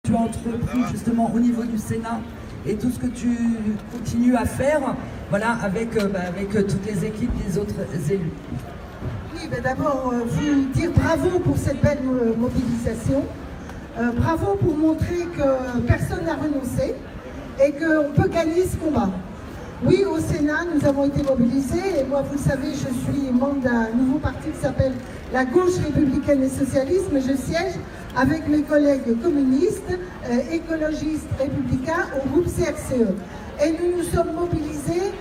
Tu as entrepris justement au niveau du Sénat et tout ce que tu continues à faire, voilà, avec toutes les équipes des autres élus. Oui, d'abord, vous dire bravo pour cette belle mobilisation. Bravo pour montrer que personne n'a renoncé et qu'on peut gagner ce combat. Oui, au Sénat, nous avons été mobilisés et moi, vous le savez, je suis membre d'un nouveau parti qui s'appelle la Gauche républicaine et socialiste, mais je siège avec mes collègues communistes, écologistes, républicains au groupe CRCE. Et nous nous sommes mobilisés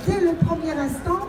dès le premier instant,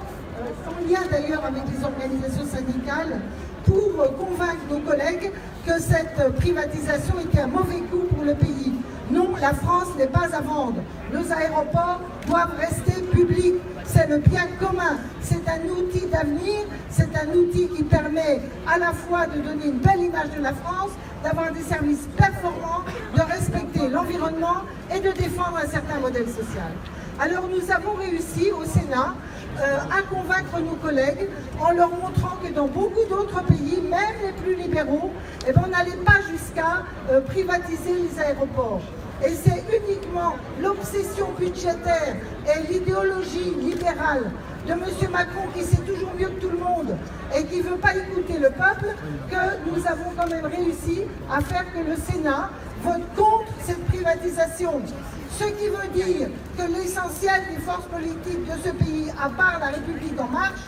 sans lien d'ailleurs avec les organisations syndicales, pour convaincre nos collègues que cette privatisation était un mauvais coup pour le pays. Non, la France n'est pas à vendre. Nos aéroports doivent rester publics. C'est le bien commun. C'est un outil d'avenir. C'est un outil qui permet à la fois de donner une belle image de la France, d'avoir des services performants, de respecter l'environnement et de défendre un certain modèle social. Alors nous avons réussi au Sénat à convaincre nos collègues en leur montrant que dans beaucoup d'autres pays, même les plus libéraux, on n'allait pas jusqu'à privatiser les aéroports. Et c'est uniquement l'obsession budgétaire et l'idéologie libérale de M. Macron, qui sait toujours mieux que tout le monde et qui ne veut pas écouter le peuple, que nous avons quand même réussi à faire que le Sénat vote contre cette privatisation. Ce qui veut dire que l'essentiel des forces politiques de ce pays, à part la République en marche,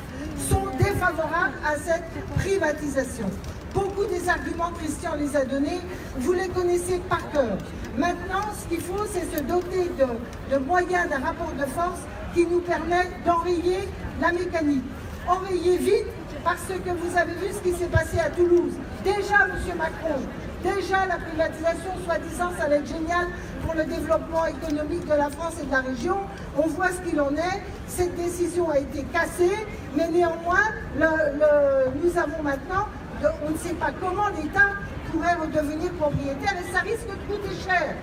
sont défavorables à cette privatisation. Beaucoup des arguments, Christian les a donnés, vous les connaissez par cœur. Maintenant, ce qu'il faut, c'est se doter de moyens, d'un rapport de force qui nous permet d'enrayer la mécanique. Enrayer vite, parce que vous avez vu ce qui s'est passé à Toulouse. Déjà, M. Macron, déjà la privatisation, soi-disant, ça allait être génial pour le développement économique de la France et de la région. On voit ce qu'il en est. Cette décision a été cassée, mais néanmoins, nous avons maintenant, on ne sait pas comment l'État pourrait redevenir propriétaire et ça risque de coûter cher.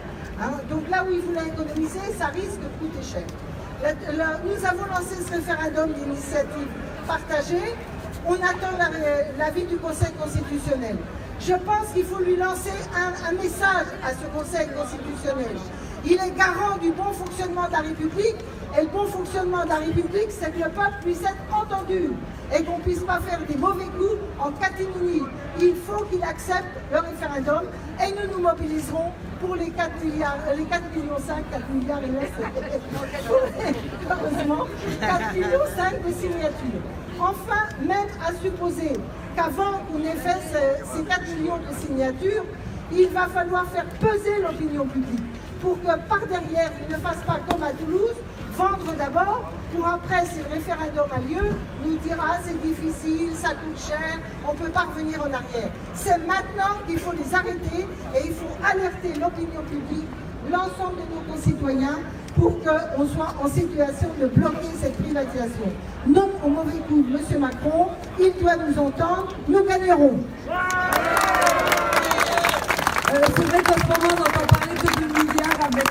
Donc là où il voulait économiser, ça risque de coûter cher. Nous avons lancé ce référendum d'initiative partagée. On attend l'avis du Conseil constitutionnel. Je pense qu'il faut lui lancer un message à ce Conseil constitutionnel. Il est garant du bon fonctionnement de la République, et le bon fonctionnement de la République, c'est que le peuple puisse être entendu et qu'on ne puisse pas faire des mauvais coups en catimini. Il faut qu'il accepte le référendum et nous nous mobiliserons pour les 4 milliards, les 4 millions 5, 4 milliards et 9, heureusement, 4 millions 5 de signatures. Enfin, même à supposer qu'avant qu'on ait fait ces 4 millions de signatures, il va falloir faire peser l'opinion publique pour que par derrière, il ne fasse pas comme à Toulouse, vendre d'abord, pour après, si le référendum a lieu, nous dire « Ah, c'est difficile, ça coûte cher, on ne peut pas revenir en arrière ». C'est maintenant qu'il faut les arrêter et il faut alerter l'opinion publique, l'ensemble de nos concitoyens, pour qu'on soit en situation de bloquer cette privatisation. Non au mauvais coup de M. Macron, il doit nous entendre, nous gagnerons. C'est vrai qu'en ce moment, on entend parler que de milliards avec